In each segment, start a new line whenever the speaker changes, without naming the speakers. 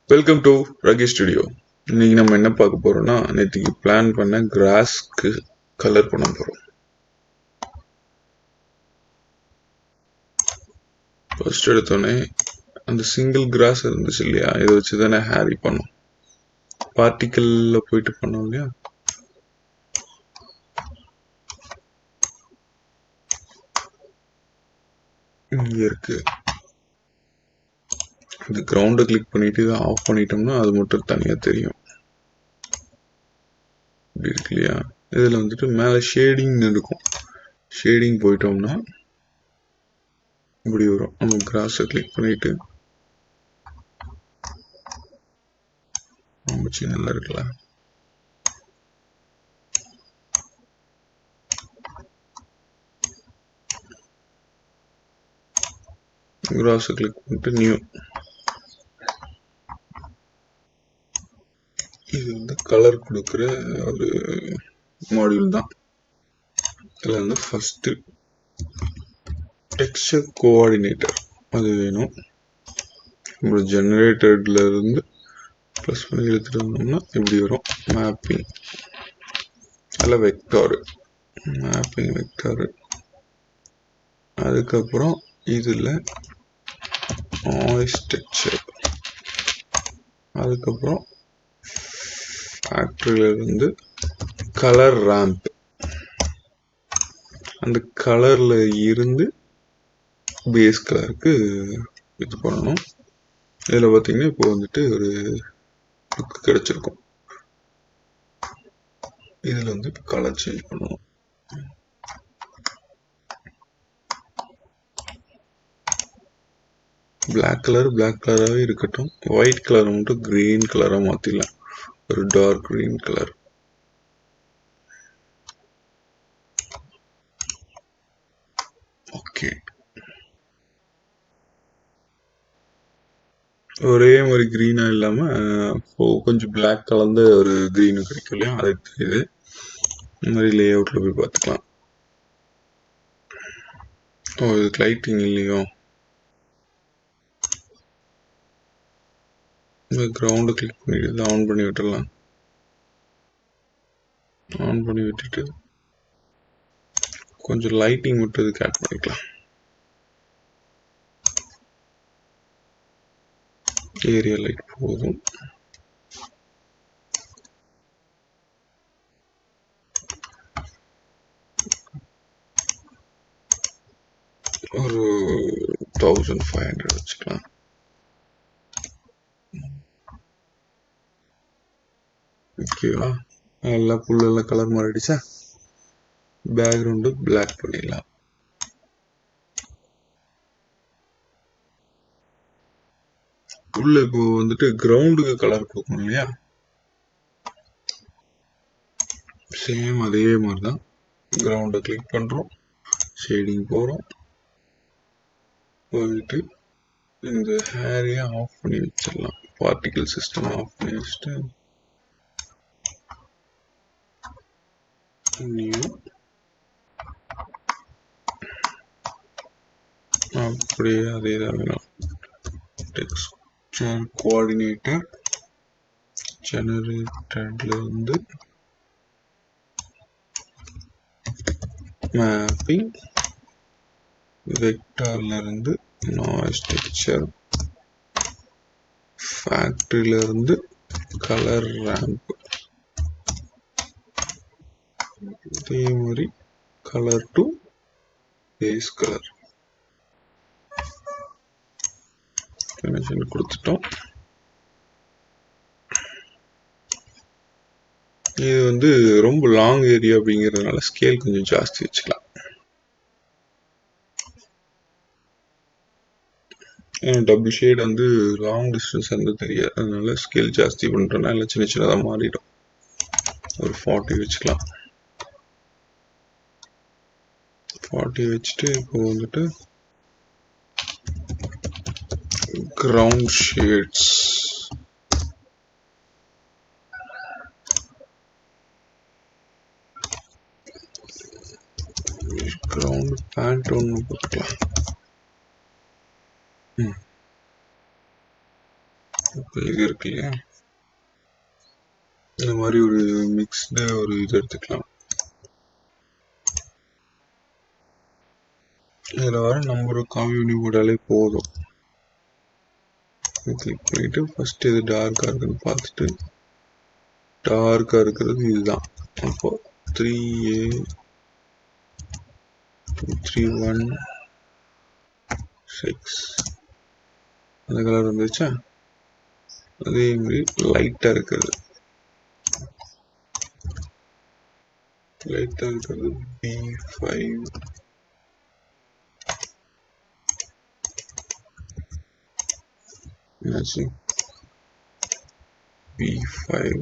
Welcome to ரகி studio. இன்னைக்கு நம்ம என்ன பார்க்க போறோம்னா, நேற்றுக்கு பிளான் பண்ண கிராஸ்க்கு கலர் பண்ண போறோம். ஃபர்ஸ்ட் எடுத்தோடனே அந்த சிங்கிள் கிராஸ் இருந்துச்சு இல்லையா, இதை வச்சு தானே ஹேரி பண்ணோம். பார்ட்டிக்கல்ல போயிட்டு பண்ணோம் இல்லையா. இங்க இருக்கு. இந்த கிரவுண்டை கிளிக் பண்ணிட்டு இதை ஆஃப் பண்ணிட்டோம்னா அது மட்டும் தனியா தெரியும். இப்படி இருக்கு இல்லையா. இதுல வந்துட்டு மேல ஷேடிங் இருக்கும். ஷேடிங் போயிட்டோம்னா இப்படி வரும். நம்ம கிராஸை கிளிக் பண்ணிட்டு ரொம்ப சின்னதா இருக்குல்ல, கிராஸை கிளிக் பண்ணிட்டு நியூ. இது வந்து கலர் கொடுக்குற ஒரு மாடியூல் தான். இதில் வந்து ஃபர்ஸ்ட் டெக்ஸ்சர் கோஆர்டினேட்டர் அது வேணும். அப்புறம் ஜெனரேட்டர்ல இருந்து ப்ளஸ் பண்ணி எடுத்துட்டு வந்தோம்னா இப்படி வரும். மேப்பிங் அதில் வெக்டாரு, மேப்பிங் வெக்டாரு. அதுக்கப்புறம் இதில் நாய்ஸ் டெக்ஸ்சர். அதுக்கப்புறம் ஃபேக்டரியில இருந்து கலர் ரேம்ப். அந்த கலர்ல இருந்து பேஸ் கலருக்கு இது பண்ணணும். இதில் பார்த்தீங்கன்னா இப்போ வந்துட்டு ஒரு லுக் கிடைச்சிருக்கும். இதில் வந்து இப்போ கலர் சேஞ்ச் பண்ணணும். பிளாக் கலராகவே இருக்கட்டும். ஒயிட் கலரை மட்டும் கிரீன் கலராக மாற்றிடலாம். ஒரு டார்க் கிரீன் கலர். ஓகே, ஒரே மாதிரி கிரீனா இல்லாம கொஞ்சம் பிளாக் கலந்த ஒரு கிரீனு கிடைக்கும் இல்லையா, அது தெரியுது. இந்த மாதிரி லே அவுட்ல போய் பார்த்துக்கலாம். ஓ, இதுக்கு லைட்டிங் இல்லையோ. இந்த கிரவுண்டை கிளிக் பண்ணிட்டு ஆன் பண்ணி விட்டுடலாம். ஆன் பண்ணி விட்டுட்டு கொஞ்சம் லைட்டிங் மட்டும் இதுக்கு ஆட் பண்ணிக்கலாம். ஏரியா லைட் போதும். ஒரு 1500 வச்சுக்கலாம். ஓகேவா. எல்லா புல்லெல்லாம் கலர் மாறிடுச்சா. பேக்ரவுண்டு பிளாக் பண்ணிடலாம். உள்ள இப்போ வந்துட்டு கிரவுண்டுக்கு கலர் கொடுக்கணும் இல்லையா. சேம் அதே மாதிரிதான். கிரவுண்டை கிளிக் பண்றோம், ஷேடிங் போறோம், போயிட்டு இந்த ஹேரியை ஆஃப் பண்ணி வச்சிடலாம். பார்ட்டிகல் சிஸ்டம் ஆஃப் பண்ணி வச்சுட்டு நியூ. அப்படியே அதே தான் வேணும். டெக்ஸ்சர் கோஆர்டினேட்டர் ஜெனரேட்டர்ல இருந்து மேப்பிங் வெக்டார்ல இருந்து நாய்ஸ் டெக்ஸ்சர், ஃபேக்டரியில இருந்து கலர் ரேம்ப். இதே மாதிரி colour to base colour connection கொடுத்துட்டோம். இது வந்து ரொம்ப லாங் ஏரியா அப்படிங்கிறதுனால ஸ்கேல் கொஞ்சம் ஜாஸ்தி வச்சுக்கலாம். டபுள் ஷேட் வந்து லாங் டிஸ்டன்ஸ் வந்து தெரியாது, அதனால ஸ்கேல் ஜாஸ்தி பண்றதுனால சின்ன சின்னதாக மாறிடும். ஒரு 40 வச்சுக்கலாம். 40 வச்சுட்டு இப்போ வந்துட்டு கிரவுண்ட் ஷேட்ஸ் கிரவுண்ட் பேண்ட் ஒன்று போட்டுக்கலாம். இப்போ இது இருக்கு இல்லையா, இந்த மாதிரி ஒரு மிக்ஸ்டு ஒரு இது எடுத்துக்கலாம். இதில் வர நம்பர் காப்பி பண்ணி போட்டாலே போதும். கிளிக் பண்ணிட்டு ஃபர்ஸ்ட் இது டார்க்காக இருக்குன்னு பார்த்துட்டு, டார்க்காக இருக்கிறது இதுதான். அப்போ 3A2316 அந்த கலர் வந்துச்சா. அதே மாதிரி லைட்டாக இருக்கிறது B5 என்னாச்சு, B5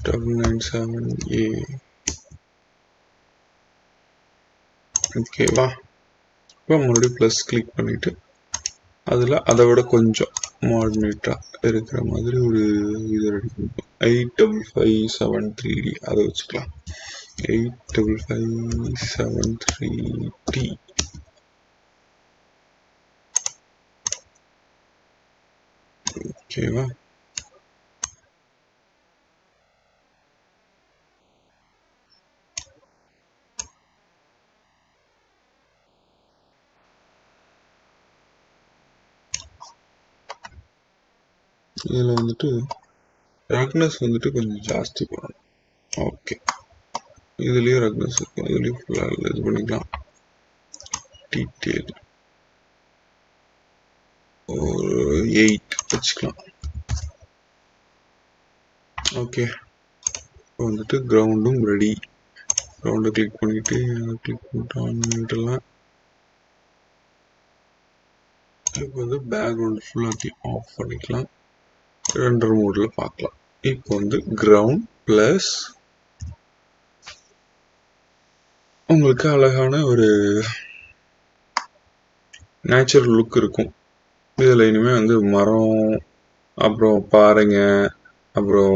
997A. ஓகேவா. இப்போ மறுபடியும் ப்ளஸ் கிளிக் பண்ணிட்டு அதில் அதை விட கொஞ்சம் மாடர்னேட்டாக இருக்கிற மாதிரி ஒரு இது ரெடி பண்ணிப்போம். 85573D அதை வச்சுக்கலாம். 85573D. ஓகேவா. இதில் வந்துட்டு ரக்னஸ் வந்துட்டு கொஞ்சம் ஜாஸ்தி பண்ணணும். ஓகே, இதுலேயே ரக்னஸ் இருக்கும், இதுலேயும் ஃபுல்லாக இது பண்ணிக்கலாம். டீட்டெயில் ஒரு 8 வச்சுக்கலாம். ஓகே, இப்போ வந்துட்டு கிரவுண்டும் ரெடி. கிரவுண்டை கிளிக் பண்ணிவிட்டு கிளிக் பண்ணிட்டோம். இப்போ வந்து பேக்ரவுண்ட் ஃபுல்லாக ஆஃப் பண்ணிக்கலாம். ரெண்டர் மோடில் பார்க்கலாம். இப்போ வந்து கிரவுண்ட் ப்ளஸ் உங்களுக்கு அழகான ஒரு நேச்சுரல் லுக் இருக்கும். இதில் இனிமேல் வந்து மரம், அப்புறம் பாறைங்க, அப்புறம்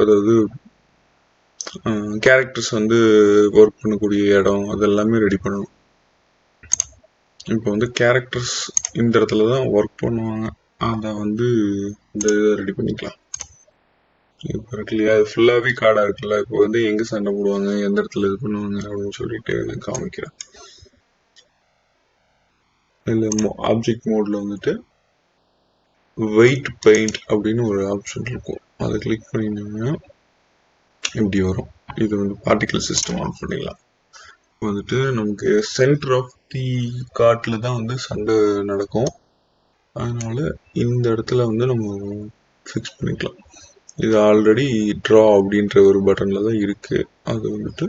அதாவது கேரக்டர்ஸ் வந்து ஒர்க் பண்ணக்கூடிய இடம் அதெல்லாமே ரெடி பண்ணணும். இப்போ வந்து கேரக்டர்ஸ் இந்த இடத்துல தான் ஒர்க் பண்ணுவாங்க, அதை வந்து இந்த இதை ரெடி பண்ணிக்கலாம். இப்போ இருக்கு இல்லையா, அது ஃபுல்லாகவே காடாக இருக்குல்ல. இப்போ வந்து எங்கே சண்டை போடுவாங்க, எந்த இடத்துல இது பண்ணுவாங்க அப்படின்னு சொல்லிட்டு நான் காமிக்கிறேன். இல்லை ஆப்ஜெக்ட் மோடில் வந்துட்டு வெயிட் பெயிண்ட் அப்படின்னு ஒரு ஆப்ஷன் இருக்கும். அதை கிளிக் பண்ணிங்கன்னா இப்படி வரும். இது வந்து பார்ட்டிகல் சிஸ்டம் ஆன் பண்ணிடலாம். வந்துட்டு நமக்கு சென்டர் ஆஃப் தி காட்டில் தான் வந்து சண்டை நடக்கும். அதனால இந்த இடத்துல வந்து நம்ம ஃபிக்ஸ் பண்ணிக்கலாம். இது ஆல்ரெடி ட்ரா அப்படின்ற ஒரு பட்டனில் தான் இருக்குது. அது வந்துட்டு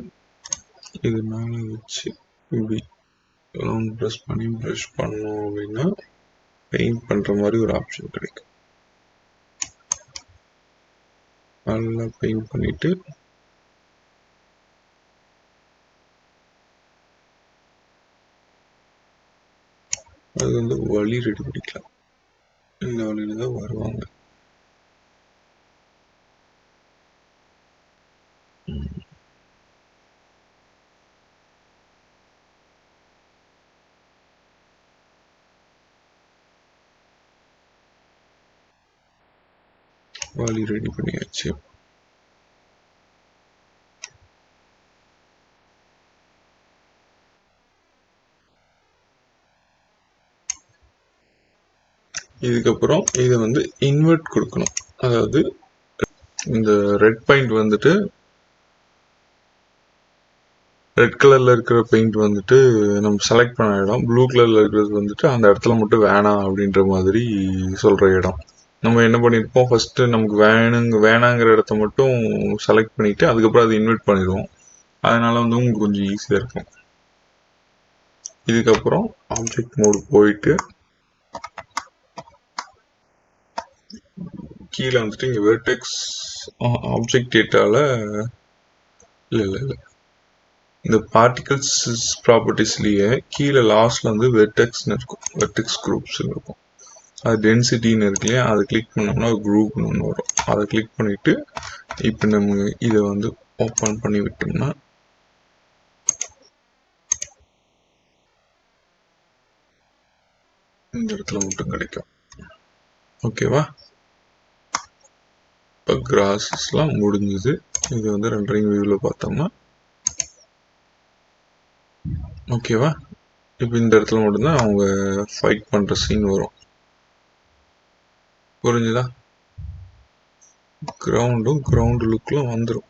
இது மேலே வச்சு இப்படி ப்ரெஸ் பண்ணி ப்ரஷ் பண்ணோம் அப்படின்னா பெயிண்ட் பண்ணுற மாதிரி ஒரு ஆப்ஷன் கிடைக்கும். நல்லா பெயிண்ட் பண்ணிவிட்டு அது வந்து வழி ரெடி பண்ணிக்கலாம். இந்த வழியில தான் வருவாங்க. வழி ரெடி பண்ணியாச்சு. இதுக்கப்புறம் இதை வந்து இன்வெர்ட் கொடுக்கணும். அதாவது இந்த ரெட் பெயிண்ட் வந்துட்டு ரெட் கலர்ல இருக்கிற பெயிண்ட் வந்துட்டு நம்ம செலக்ட் பண்ண இடம், ப்ளூ கலர்ல இருக்கிறது வந்துட்டு அந்த இடத்துல மட்டும் வேணாம் அப்படின்ற மாதிரி சொல்ற இடம். நம்ம என்ன பண்ணியிருப்போம், ஃபர்ஸ்ட் நமக்கு வேணாங்கிற இடத்த மட்டும் செலக்ட் பண்ணிட்டு அதுக்கப்புறம் அதை இன்வெர்ட் பண்ணிடுவோம். அதனால வந்து உங்களுக்கு கொஞ்சம் ஈஸியாக இருக்கும். இதுக்கப்புறம் ஆப்ஜெக்ட் மோடு போயிட்டு கீழே வந்துட்டு இங்கே வெர்டெக்ஸ் ஆப்ஜெக்ட் டேட்டால இல்லை இந்த பார்ட்டிகல்ஸ் ப்ராப்பர்ட்டிஸ்லேயே கீழே லாஸ்ட்ல வந்து வெர்டெக்ஸ்னு இருக்கும், வெர்டெக்ஸ் குரூப்ஸ்னு இருக்கும். அது டென்சிட்டின்னு இருக்கு இல்லையா, அதை கிளிக் பண்ணோம்னா ஒரு குரூப்னு ஒன்று வரும். அதை கிளிக் பண்ணிட்டு இப்போ நம்ம இதை வந்து ஓப்பன் பண்ணி விட்டோம்னா இந்த இடத்துல மட்டும் கிடைக்கும். ஓகேவா? இப்போ கிராஸஸ்லாம் முடிஞ்சுது. இது வந்து ரெண்டரிங் வியூவில் பார்த்தோம்னா ஓகேவா? இப்போ இந்த இடத்துல மட்டும்தான் அவங்க ஃபைட் பண்ணுற சீன் வரும். புரிஞ்சுதா? கிரவுண்டு லுக்கில் வந்துடும்.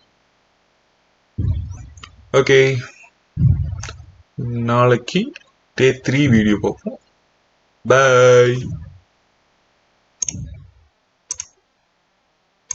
ஓகே, நாளைக்கு டே 3 வீடியோ பார்ப்போம். பாய்.